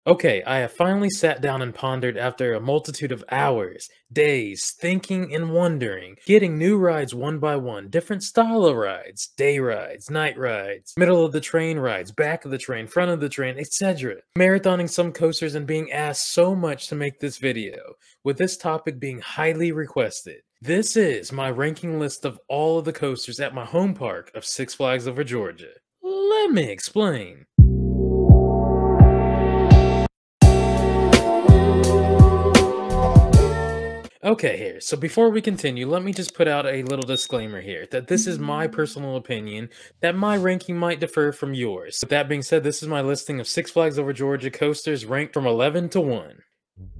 Okay, I have finally sat down and pondered after a multitude of hours, days, thinking and wondering, getting new rides one by one, different style of rides, day rides, night rides, middle of the train rides, back of the train, front of the train, etc. Marathoning some coasters and being asked so much to make this video, with this topic being highly requested. This is my ranking list of all of the coasters at my home park of Six Flags Over Georgia. Let me explain. Okay, here. So before we continue, let me just put out a little disclaimer here that this is my personal opinion, that my ranking might differ from yours. With that being said, this is my listing of Six Flags Over Georgia coasters ranked from 11 to 1.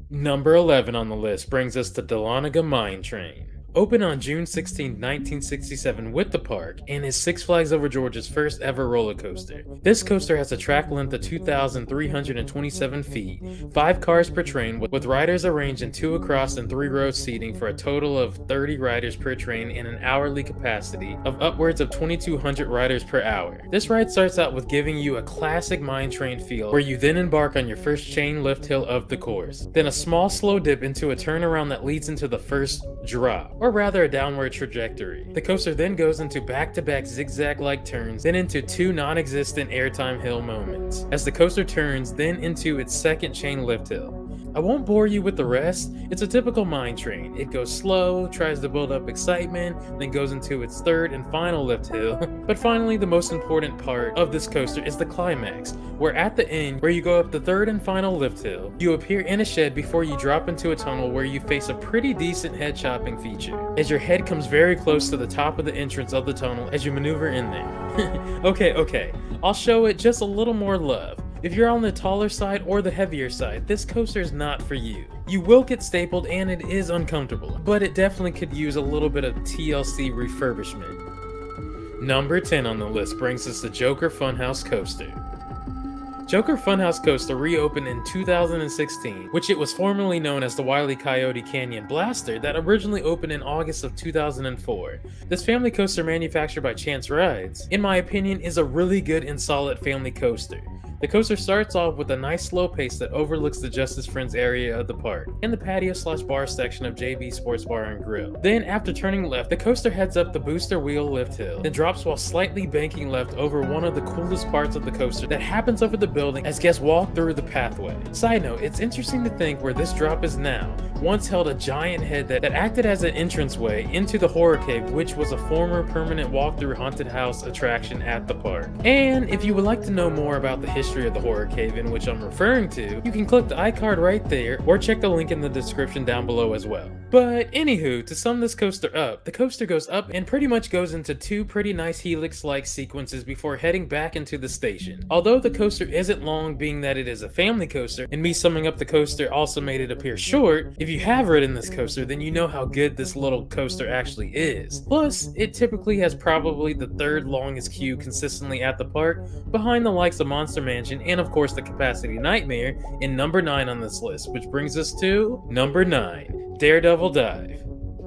Number 11 on the list brings us to Dahlonega Mine Train. Opened on June 16, 1967 with the park, and is Six Flags Over Georgia's first ever roller coaster. This coaster has a track length of 2,327 feet, 5 cars per train, with riders arranged in 2 across and 3 rows seating for a total of 30 riders per train and an hourly capacity of upwards of 2,200 riders per hour. This ride starts out with giving you a classic mine train feel, where you then embark on your first chain lift hill of the course, then a small slow dip into a turnaround that leads into the first drop, or rather a downward trajectory. The coaster then goes into back-to-back zigzag-like turns, then into 2 non-existent airtime hill moments, as the coaster turns then into its second chain lift hill. I won't bore you with the rest. It's a typical mine train. It goes slow, tries to build up excitement, then goes into its third and final lift hill. But finally, the most important part of this coaster is the climax, where at the end, where you go up the third and final lift hill, you appear in a shed before you drop into a tunnel where you face a pretty decent head chopping feature, as your head comes very close to the top of the entrance of the tunnel as you maneuver in there. Okay, I'll show it just a little more love. If you're on the taller side or the heavier side, this coaster is not for you. You will get stapled and it is uncomfortable, but it definitely could use a little bit of TLC refurbishment. Number 10 on the list brings us the Joker Funhouse Coaster. Joker Funhouse Coaster reopened in 2016, which it was formerly known as the Wile E. Coyote Canyon Blaster that originally opened in August of 2004. This family coaster, manufactured by Chance Rides, in my opinion is a really good and solid family coaster. The coaster starts off with a nice slow pace that overlooks the Justice Friends area of the park and the patio/bar section of JB Sports Bar and Grill. Then, after turning left, the coaster heads up the booster wheel lift hill, then drops while slightly banking left over one of the coolest parts of the coaster that happens over the building as guests walk through the pathway. Side note, it's interesting to think where this drop is now. Once held a giant head that acted as an entranceway into the horror cave, which was a former permanent walk-through haunted house attraction at the park. And if you would like to know more about the history of the horror cave in which I'm referring to, you can click the iCard right there or check the link in the description down below as well. But anywho, to sum this coaster up, the coaster goes up and pretty much goes into 2 pretty nice helix-like sequences before heading back into the station. Although the coaster isn't long, being that it is a family coaster, and me summing up the coaster also made it appear short, if you have ridden this coaster, then you know how good this little coaster actually is. Plus, it typically has probably the 3rd longest queue consistently at the park, behind the likes of Monster Mansion and of course the Capacity Nightmare in number 9 on this list, which brings us to number 9, Daredevil Dive.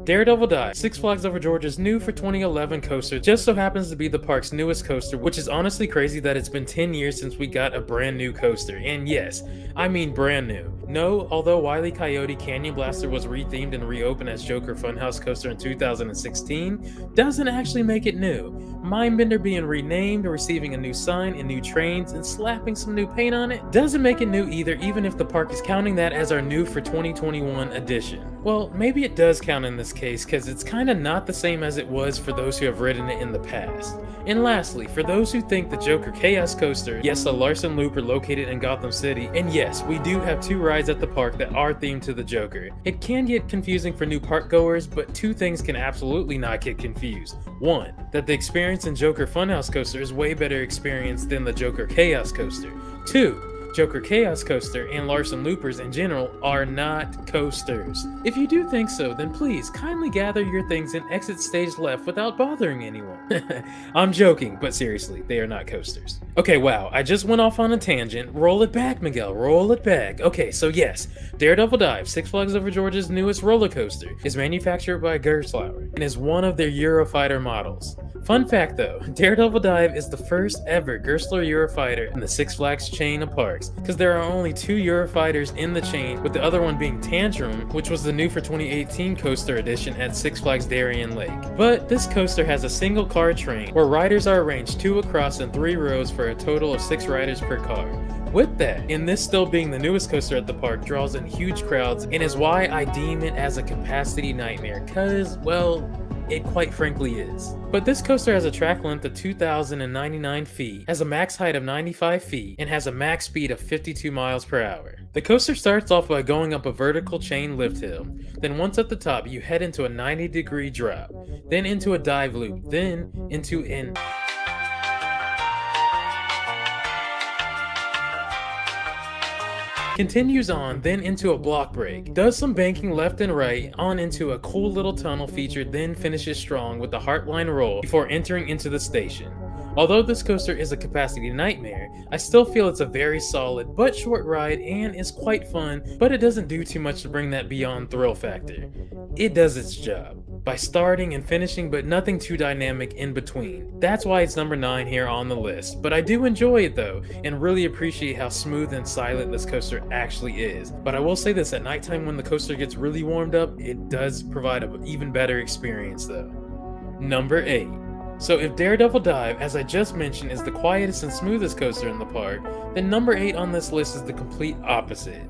Daredevil Dive, Six Flags Over Georgia's new for 2011 coaster, just so happens to be the park's newest coaster, which is honestly crazy that it's been 10 years since we got a brand new coaster. And yes, I mean brand new. No, although Wile E. Coyote Canyon Blaster was rethemed and reopened as Joker Funhouse Coaster in 2016, doesn't actually make it new. Mindbender being renamed, receiving a new sign and new trains, and slapping some new paint on it doesn't make it new either, even if the park is counting that as our new for 2021 edition. Well, maybe it does count in this case, because it's kinda not the same as it was for those who have ridden it in the past. And lastly, for those who think the Joker Chaos Coaster, yes, a Larson Looper located in Gotham City, and yes, we do have 2 rides at the park that are themed to the Joker. It can get confusing for new park goers, but 2 things can absolutely not get confused. 1, that the experience in Joker Funhouse Coaster is way better experience than the Joker Chaos Coaster. 2, Joker Chaos Coaster and Larson Loopers in general are not coasters. If you do think so, then please kindly gather your things and exit stage left without bothering anyone. I'm joking, but seriously, they are not coasters. Okay, wow, I just went off on a tangent. Roll it back, Miguel, roll it back. Okay, so yes, Daredevil Dive, Six Flags Over Georgia's newest roller coaster, is manufactured by Gerstlauer and is one of their Eurofighter models. Fun fact though, Daredevil Dive is the first ever Gerstler Eurofighter in the Six Flags chain of parks, because there are only 2 Eurofighters in the chain, with the other one being Tantrum, which was the new for 2018 coaster edition at Six Flags Darien Lake. But this coaster has a single car train, where riders are arranged 2 across in 3 rows for a total of 6 riders per car. With that, and this still being the newest coaster at the park, draws in huge crowds and is why I deem it as a capacity nightmare, cause, well, it quite frankly is. But this coaster has a track length of 2,099 feet, has a max height of 95 feet, and has a max speed of 52 miles per hour. The coaster starts off by going up a vertical chain lift hill, then once at the top you head into a 90-degree drop, then into a dive loop, then into an continues on, then into a block break, does some banking left and right, on into a cool little tunnel feature, then finishes strong with the Heartline roll before entering into the station. Although this coaster is a capacity nightmare, I still feel it's a very solid but short ride and is quite fun, but it doesn't do too much to bring that beyond thrill factor. It does its job by starting and finishing, but nothing too dynamic in between. That's why it's number 9 here on the list, but I do enjoy it though, and really appreciate how smooth and silent this coaster actually is. But I will say this, at nighttime when the coaster gets really warmed up, it does provide an even better experience though. Number 8. So if Daredevil Dive, as I just mentioned, is the quietest and smoothest coaster in the park, then number 8 on this list is the complete opposite.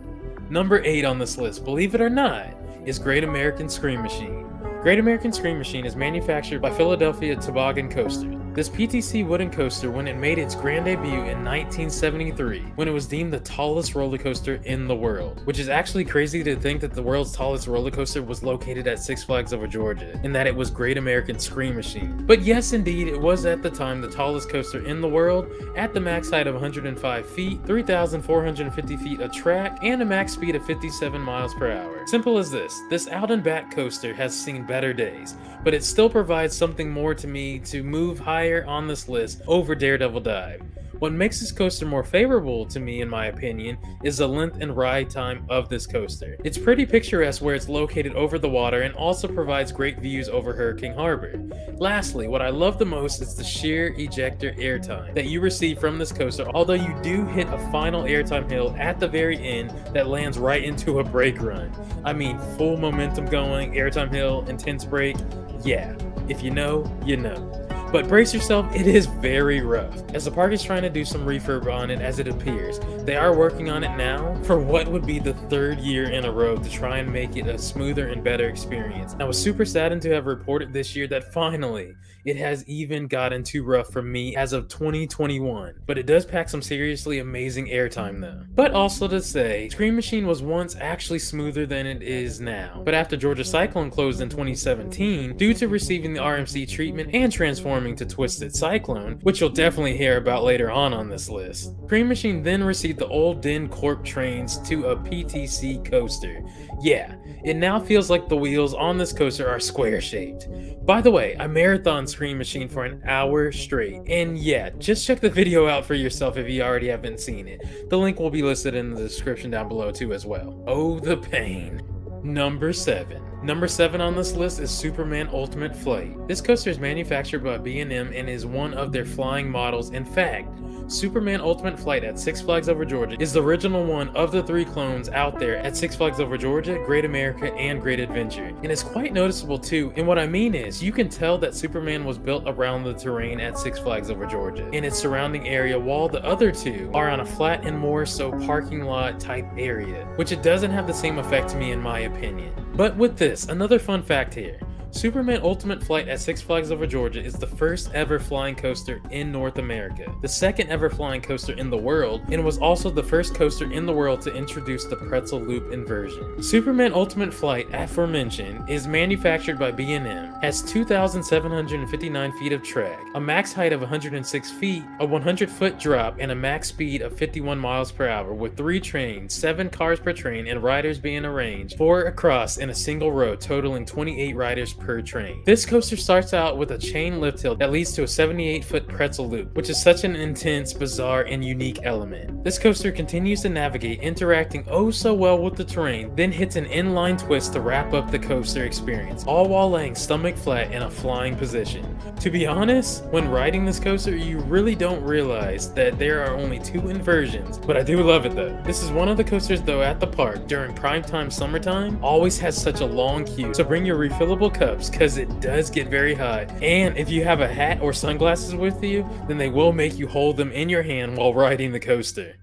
Number 8 on this list, believe it or not, is Great American Scream Machine. Great American Scream Machine is manufactured by Philadelphia Toboggan Coaster. This PTC wooden coaster, when it made its grand debut in 1973, when it was deemed the tallest roller coaster in the world, which is actually crazy to think that the world's tallest roller coaster was located at Six Flags Over Georgia, and that it was Great American Scream Machine. But yes, indeed, it was at the time the tallest coaster in the world, at the max height of 105 feet, 3,450 feet of track, and a max speed of 57 miles per hour. Simple as this out and back coaster has seen better days, but it still provides something more to me to move higher on this list over Daredevil Dive. What makes this coaster more favorable to me, in my opinion, is the length and ride time of this coaster. It's pretty picturesque where it's located over the water and also provides great views over Hurricane Harbor. Lastly, what I love the most is the sheer ejector airtime that you receive from this coaster, although you do hit a final airtime hill at the very end that lands right into a brake run. I mean, full momentum going, airtime hill, intense brake. Yeah, if you know, you know. But brace yourself, it is very rough, as the park is trying to do some refurb on it as it appears. They are working on it now for what would be the 3rd year in a row to try and make it a smoother and better experience. I was super saddened to have reported this year that finally, it has even gotten too rough for me as of 2021. But it does pack some seriously amazing airtime though. But also to say, Scream Machine was once actually smoother than it is now. But after Georgia Cyclone closed in 2017, due to receiving the RMC treatment and transforming to Twisted Cyclone, which you'll definitely hear about later on this list, Scream Machine then received the old Den Corp trains to a PTC coaster. Yeah, it now feels like the wheels on this coaster are square shaped. By the way, I marathoned Scream Machine for an hour straight, and yeah, just check the video out for yourself if you already haven't seen it. The link will be listed in the description down below too as well. Oh, the pain. Number 7. Number 7 on this list is Superman Ultimate Flight. This coaster is manufactured by B&M and is one of their flying models. In fact, Superman Ultimate Flight at Six Flags Over Georgia is the original one of the 3 clones out there at Six Flags Over Georgia, Great America, and Great Adventure. And it's quite noticeable too, and what I mean is, you can tell that Superman was built around the terrain at Six Flags Over Georgia in its surrounding area, while the other 2 are on a flat and more so parking lot type area, which it doesn't have the same effect to me in my opinion. But with this, another fun fact here. Superman Ultimate Flight at Six Flags Over Georgia is the first ever flying coaster in North America, the second ever flying coaster in the world, and was also the first coaster in the world to introduce the pretzel loop inversion. Superman Ultimate Flight, aforementioned, is manufactured by B&M, has 2,759 feet of track, a max height of 106 feet, a 100-foot drop, and a max speed of 51 miles per hour, with 3 trains, 7 cars per train, and riders being arranged 4 across in a single row, totaling 28 riders per train. This coaster starts out with a chain lift hill that leads to a 78-foot pretzel loop, which is such an intense, bizarre, and unique element. This coaster continues to navigate, interacting oh so well with the terrain, then hits an inline twist to wrap up the coaster experience, all while laying stomach flat in a flying position. To be honest, when riding this coaster, you really don't realize that there are only 2 inversions, but I do love it though. This is one of the coasters though at the park during primetime summertime always has such a long queue, so bring your refillable cups because it does get very hot, and if you have a hat or sunglasses with you, then they will make you hold them in your hand while riding the coaster.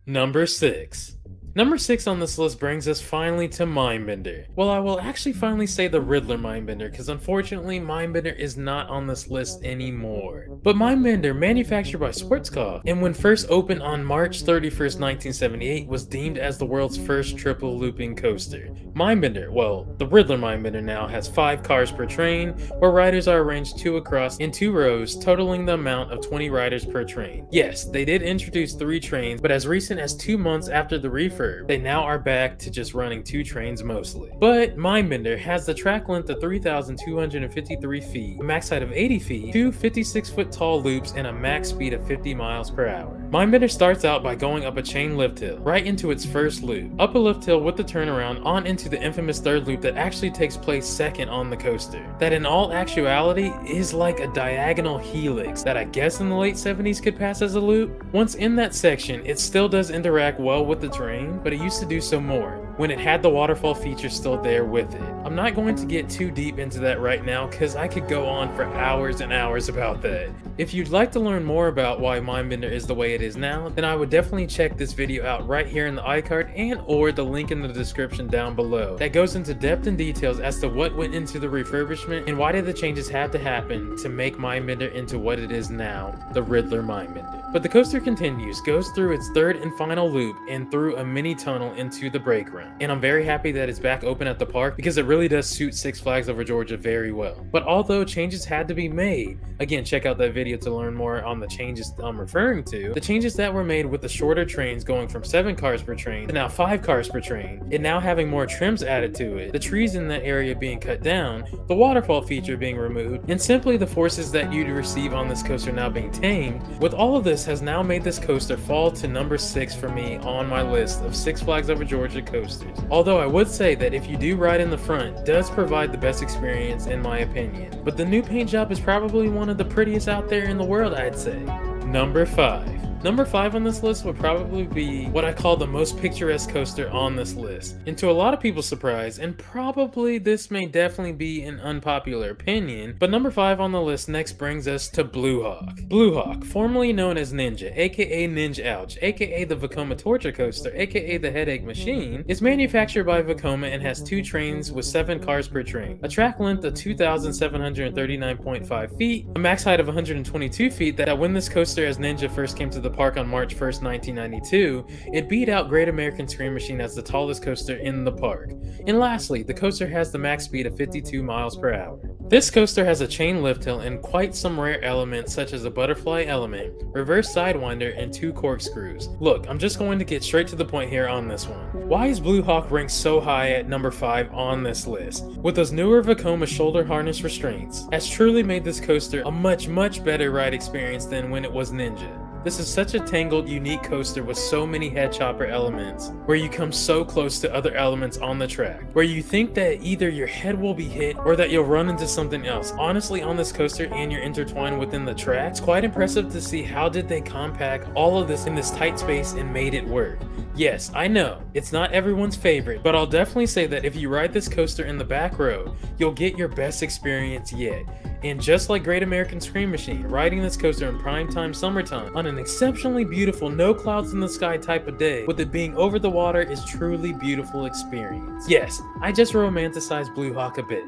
Number 6. Number 6 on this list brings us finally to Mindbender. Well, I will actually finally say the Riddler Mindbender, because unfortunately Mindbender is not on this list anymore. But Mindbender, manufactured by Schwarzkopf, and when first opened on March 31st, 1978, was deemed as the world's first triple looping coaster. Mindbender, well, the Riddler Mindbender now has 5 cars per train, where riders are arranged 2 across in 2 rows, totaling the amount of 20 riders per train. Yes, they did introduce 3 trains, but as recent as 2 months after the refurb, they now are back to just running 2 trains mostly. But Mindbender has the track length of 3,253 feet, a max height of 80 feet, 2 56-foot tall loops, and a max speed of 50 miles per hour. Mindbender starts out by going up a chain lift hill, right into its first loop, up a lift hill with the turnaround on into the infamous third loop that actually takes place second on the coaster. That in all actuality is like a diagonal helix that I guess in the late 70s could pass as a loop. Once in that section, it still does interact well with the terrain, but it used to do so more when it had the waterfall feature still there with it. I'm not going to get too deep into that right now because I could go on for hours and hours about that. If you'd like to learn more about why Mindbender is the way it is now, then I would definitely check this video out right here in the iCard and or the link in the description down below. That goes into depth and details as to what went into the refurbishment and why did the changes have to happen to make Mindbender into what it is now, the Riddler Mindbender. But the coaster continues, goes through its third and final loop and through a mini tunnel into the break room. And I'm very happy that it's back open at the park because it really does suit Six Flags Over Georgia very well. But although changes had to be made, again check out that video to learn more on the changes I'm referring to, the changes that were made with the shorter trains going from 7 cars per train to now 5 cars per train, and now having more trims added to it, the trees in that area being cut down, the waterfall feature being removed, and simply the forces that you'd receive on this coaster now being tamed, with all of this has now made this coaster fall to number 6 for me on my list of Six Flags Over Georgia coasters. Although I would say that if you do ride in the front, it does provide the best experience in my opinion. But the new paint job is probably one of the prettiest out there in the world, I'd say. Number 5. Number 5 on this list would probably be what I call the most picturesque coaster on this list. And to a lot of people's surprise, and probably this may definitely be an unpopular opinion, but number 5 on the list next brings us to Blue Hawk. Blue Hawk, formerly known as Ninja, aka Ninja Ouch, aka the Vekoma Torture Coaster, aka the Headache Machine, is manufactured by Vekoma and has 2 trains with 7 cars per train, a track length of 2,739.5 feet, a max height of 122 feet that when this coaster as Ninja first came to the park on March 1st, 1992, it beat out Great American Scream Machine as the tallest coaster in the park. And lastly, the coaster has the max speed of 52 miles per hour. This coaster has a chain lift hill and quite some rare elements such as a butterfly element, reverse sidewinder, and 2 corkscrews. Look, I'm just going to get straight to the point here on this one. Why is Blue Hawk ranked so high at number 5 on this list? With those newer Vekoma shoulder harness restraints, has truly made this coaster a much better ride experience than when it was Ninja. This is such a tangled, unique coaster with so many head chopper elements, where you come so close to other elements on the track, where you think that either your head will be hit or that you'll run into something else. Honestly, on this coaster and you're intertwined within the track, it's quite impressive to see how did they compact all of this in this tight space and made it work. Yes, I know, it's not everyone's favorite, but I'll definitely say that if you ride this coaster in the back row, you'll get your best experience yet. And just like Great American Scream Machine, riding this coaster in primetime summertime on an exceptionally beautiful no clouds in the sky type of day with it being over the water is truly beautiful experience. Yes, I just romanticized Blue Hawk a bit.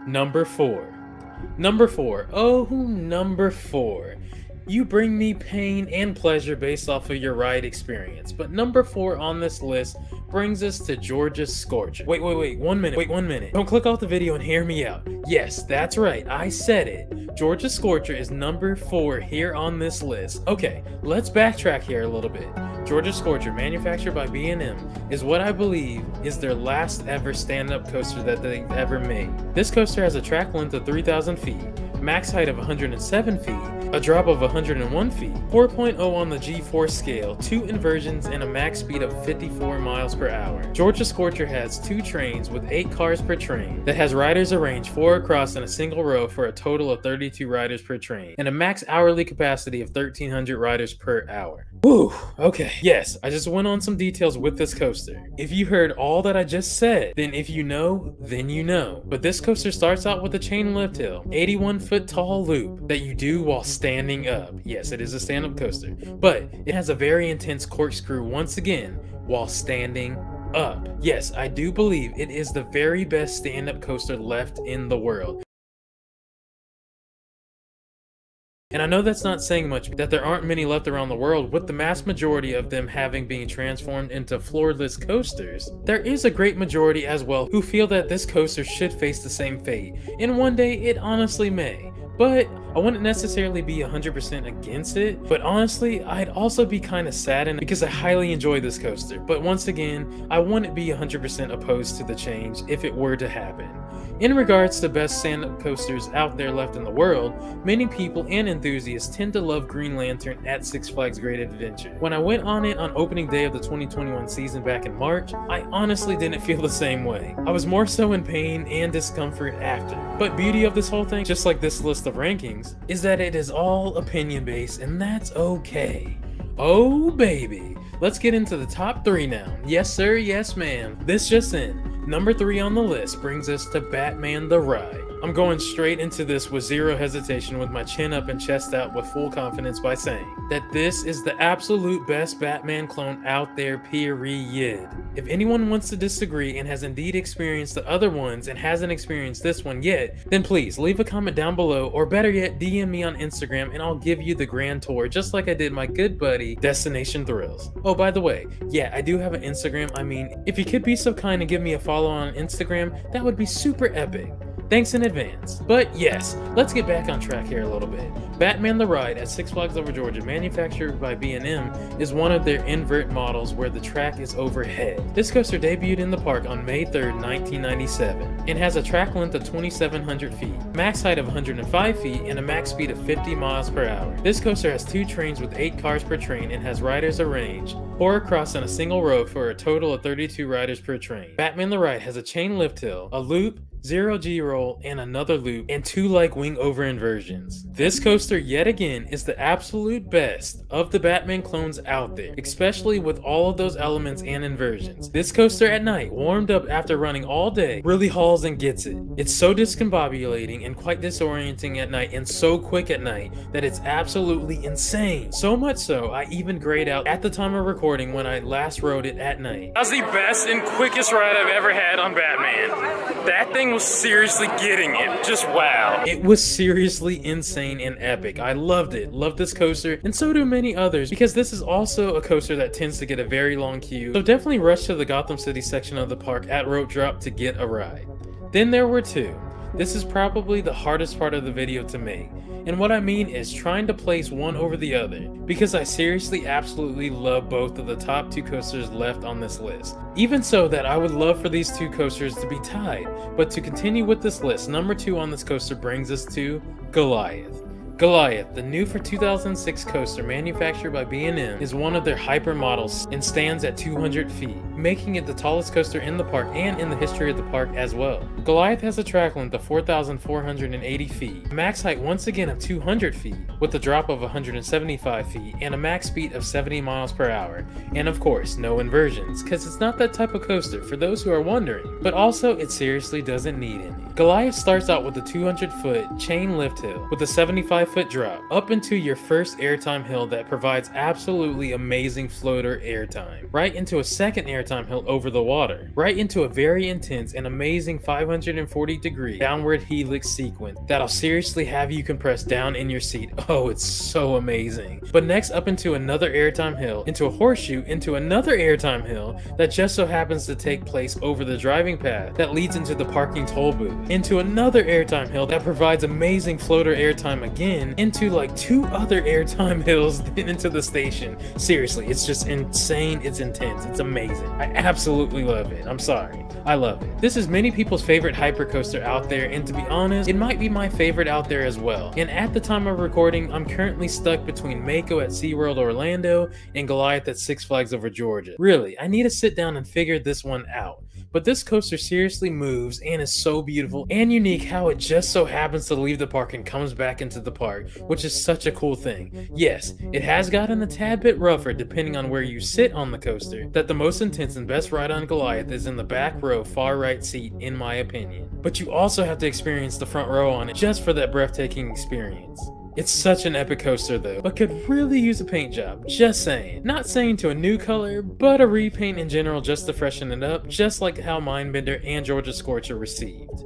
Number 4. Number 4. Oh, number 4. You bring me pain and pleasure based off of your ride experience. But number 4 on this list brings us to Georgia Scorcher. Wait, 1 minute. Don't click off the video and hear me out. Yes, that's right, I said it. Georgia Scorcher is number 4 here on this list. Okay, let's backtrack here a little bit. Georgia Scorcher, manufactured by B&M, is what I believe is their last ever stand-up coaster that they've ever made. This coaster has a track length of 3,000 feet, max height of 107 feet, a drop of 101 feet, 4.0 on the G-force scale, 2 inversions, and a max speed of 54 miles per hour. Georgia Scorcher has 2 trains with 8 cars per train that has riders arranged 4 across in a single row for a total of 32 riders per train, and a max hourly capacity of 1,300 riders per hour. Whew, okay. Yes, I just went on some details with this coaster. If you heard all that I just said, then if you know, then you know. But this coaster starts out with a chain lift hill, 81-foot tall loop that you do while standing up. Yes, it is a stand-up coaster, but it has a very intense corkscrew once again while standing up. Yes, I do believe it is the very best stand-up coaster left in the world. And I know that's not saying much, that there aren't many left around the world, with the mass majority of them having been transformed into floorless coasters. There is a great majority as well who feel that this coaster should face the same fate, and one day it honestly may. But I wouldn't necessarily be 100% against it, but honestly, I'd also be kind of saddened because I highly enjoy this coaster. But once again, I wouldn't be 100% opposed to the change if it were to happen. In regards to best stand-up coasters out there left in the world, many people and enthusiasts tend to love Green Lantern at Six Flags Great Adventure. When I went on it on opening day of the 2021 season back in March, I honestly didn't feel the same way. I was more so in pain and discomfort after. But beauty of this whole thing, just like this list of rankings, is that it is all opinion based, and that's okay. Oh baby, let's get into the top 3 now. Yes sir, yes ma'am. This just in. Number 3 on the list brings us to Batman the Ride. I'm going straight into this with zero hesitation, with my chin up and chest out with full confidence by saying that this is the absolute best Batman clone out there, period. If anyone wants to disagree and has indeed experienced the other ones and hasn't experienced this one yet, then please leave a comment down below, or better yet, DM me on Instagram and I'll give you the grand tour just like I did my good buddy Destination Thrills. Oh, by the way, yeah, I do have an Instagram. I mean, if you could be so kind and give me a follow on Instagram, that would be super epic. Thanks in advance. But yes, let's get back on track here a little bit. Batman the Ride at Six Flags Over Georgia, manufactured by B&M, is one of their invert models where the track is overhead. This coaster debuted in the park on May 3rd, 1997, and has a track length of 2,700 feet, max height of 105 feet, and a max speed of 50 miles per hour. This coaster has 2 trains with 8 cars per train and has riders arranged 4 across in a single row for a total of 32 riders per train. Batman the Ride has a chain lift hill, a loop, 0 G-roll, and another loop, and 2 like wing over inversions. This coaster yet again is the absolute best of the Batman clones out there, especially with all of those elements and inversions. This coaster at night, warmed up after running all day, really hauls and gets it. It's so discombobulating and quite disorienting at night, and so quick at night that it's absolutely insane. So much so, I even grayed out at the time of recording when I last rode it at night. That was the best and quickest ride I've ever had on Batman. That thing was seriously getting it. Just wow. It was seriously insane and epic. I loved it. Loved this coaster, and so do many others, because this is also a coaster that tends to get a very long queue. So definitely rush to the Gotham City section of the park at rope drop to get a ride. Then there were 2. This is probably the hardest part of the video to make. And what I mean is trying to place one over the other, because I seriously absolutely love both of the top 2 coasters left on this list. Even so that I would love for these 2 coasters to be tied. But to continue with this list, number 2 on this coaster brings us to Goliath. Goliath, the new for 2006 coaster manufactured by B&M, is one of their hyper models and stands at 200 feet, making it the tallest coaster in the park and in the history of the park as well. Goliath has a track length of 4,480 feet, max height once again of 200 feet, with a drop of 175 feet, and a max speed of 70 miles per hour. And of course, no inversions, because it's not that type of coaster for those who are wondering, but also it seriously doesn't need any. Goliath starts out with a 200-foot chain lift hill with a 75 5-foot drop up into your first airtime hill that provides absolutely amazing floater airtime, right into a second airtime hill over the water, right into a very intense and amazing 540-degree downward helix sequence that'll seriously have you compressed down in your seat. Oh, it's so amazing. But next up into another airtime hill, into a horseshoe, into another airtime hill that just so happens to take place over the driving path that leads into the parking toll booth, into another airtime hill that provides amazing floater airtime again, into like 2 other airtime hills, then into the station. Seriously, it's just insane, it's intense, it's amazing. I absolutely love it. I'm sorry, I love it. This is many people's favorite hypercoaster out there, and to be honest, it might be my favorite out there as well. And at the time of recording, I'm currently stuck between Mako at SeaWorld Orlando and Goliath at Six Flags Over Georgia. Really, I need to sit down and figure this one out. But this coaster seriously moves and is so beautiful and unique how it just so happens to leave the park and comes back into the park, which is such a cool thing. Yes, it has gotten a tad bit rougher depending on where you sit on the coaster, that the most intense and best ride on Goliath is in the back row far right seat in my opinion. But you also have to experience the front row on it just for that breathtaking experience. It's such an epic coaster though, but could really use a paint job, just saying. Not saying to a new color, but a repaint in general just to freshen it up, just like how Mindbender and Georgia Scorcher received.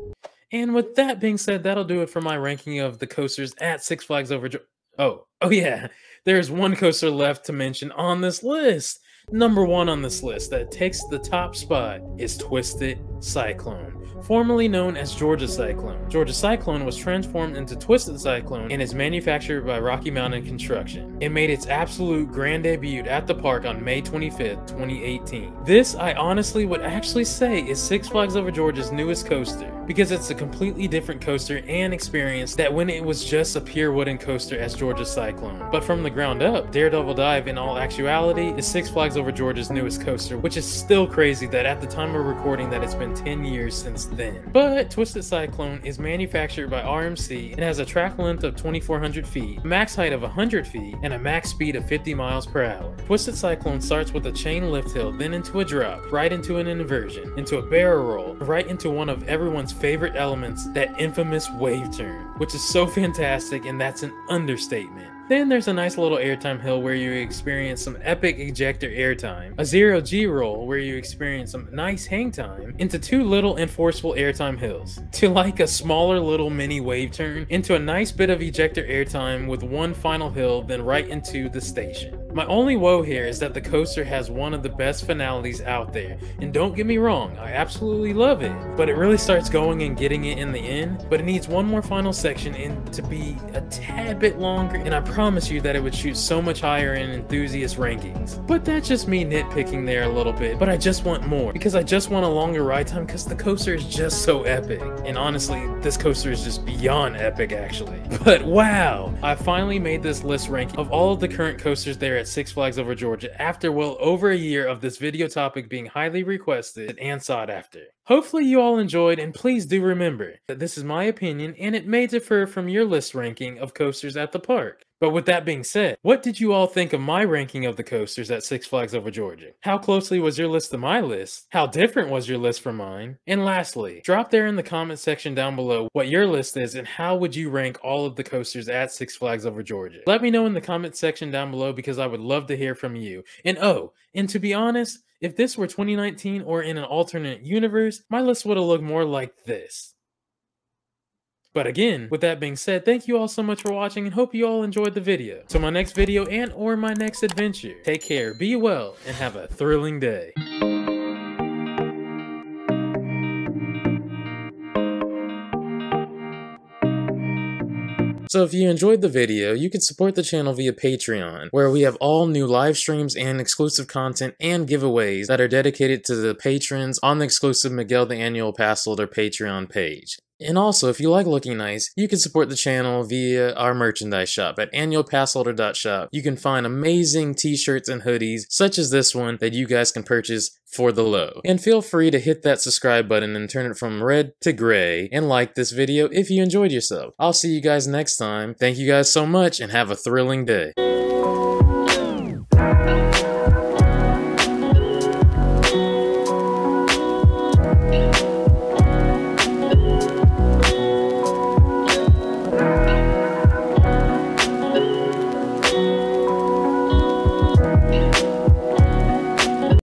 And with that being said, that'll do it for my ranking of the coasters at Six Flags Over Georgia. Oh yeah, there's one coaster left to mention on this list. Number 1 on this list that takes the top spot is Twisted Cyclone, formerly known as Georgia Cyclone. Georgia Cyclone was transformed into Twisted Cyclone and is manufactured by Rocky Mountain Construction. It made its absolute grand debut at the park on May 25th, 2018. This, I honestly would actually say, is Six Flags Over Georgia's newest coaster, because it's a completely different coaster and experience that when it was just a pure wooden coaster as Georgia Cyclone. But from the ground up, Daredevil Dive in all actuality is Six Flags Over Georgia's newest coaster, which is still crazy that at the time of recording that it's been 10 years since then. But Twisted Cyclone is manufactured by RMC and has a track length of 2,400 feet, a max height of 100 feet, and a max speed of 50 miles per hour. Twisted Cyclone starts with a chain lift hill, then into a drop, right into an inversion, into a barrel roll, right into one of everyone's favorite elements, that infamous wave turn, which is so fantastic, and that's an understatement. Then there's a nice little airtime hill where you experience some epic ejector airtime, a 0G roll where you experience some nice hang time, into 2 little and forceful airtime hills, to like a smaller little mini wave turn, into a nice bit of ejector airtime with 1 final hill, then right into the station. My only woe here is that the coaster has one of the best finales out there, and don't get me wrong, I absolutely love it, but it really starts going and getting it in the end, but it needs one more final section and to be a tad bit longer, and I promise you that it would shoot so much higher in enthusiast rankings. But that's just me nitpicking there a little bit, but I just want more, because I just want a longer ride time because the coaster is just so epic, and honestly, this coaster is just beyond epic actually. But wow, I finally made this list ranking of all of the current coasters there at Six Flags Over Georgia after well over a year of this video topic being highly requested and sought after. Hopefully you all enjoyed, and please do remember that this is my opinion and it may differ from your list ranking of coasters at the park. But with that being said, what did you all think of my ranking of the coasters at Six Flags Over Georgia? How closely was your list to my list? How different was your list from mine? And lastly, drop there in the comment section down below what your list is and how would you rank all of the coasters at Six Flags Over Georgia. Let me know in the comment section down below because I would love to hear from you. And and to be honest, if this were 2019 or in an alternate universe, my list would have looked more like this. But again, with that being said, thank you all so much for watching and hope you all enjoyed the video. So my next video and or my next adventure, take care, be well, and have a thrilling day. So if you enjoyed the video, you can support the channel via Patreon, where we have all new live streams and exclusive content and giveaways that are dedicated to the patrons on the exclusive Miguel the Annual Passholder Patreon page. And also, if you like looking nice, you can support the channel via our merchandise shop at annualpassholder.shop. You can find amazing t-shirts and hoodies, such as this one, that you guys can purchase for the low. And feel free to hit that subscribe button and turn it from red to gray, and like this video if you enjoyed yourself. I'll see you guys next time. Thank you guys so much, and have a thrilling day.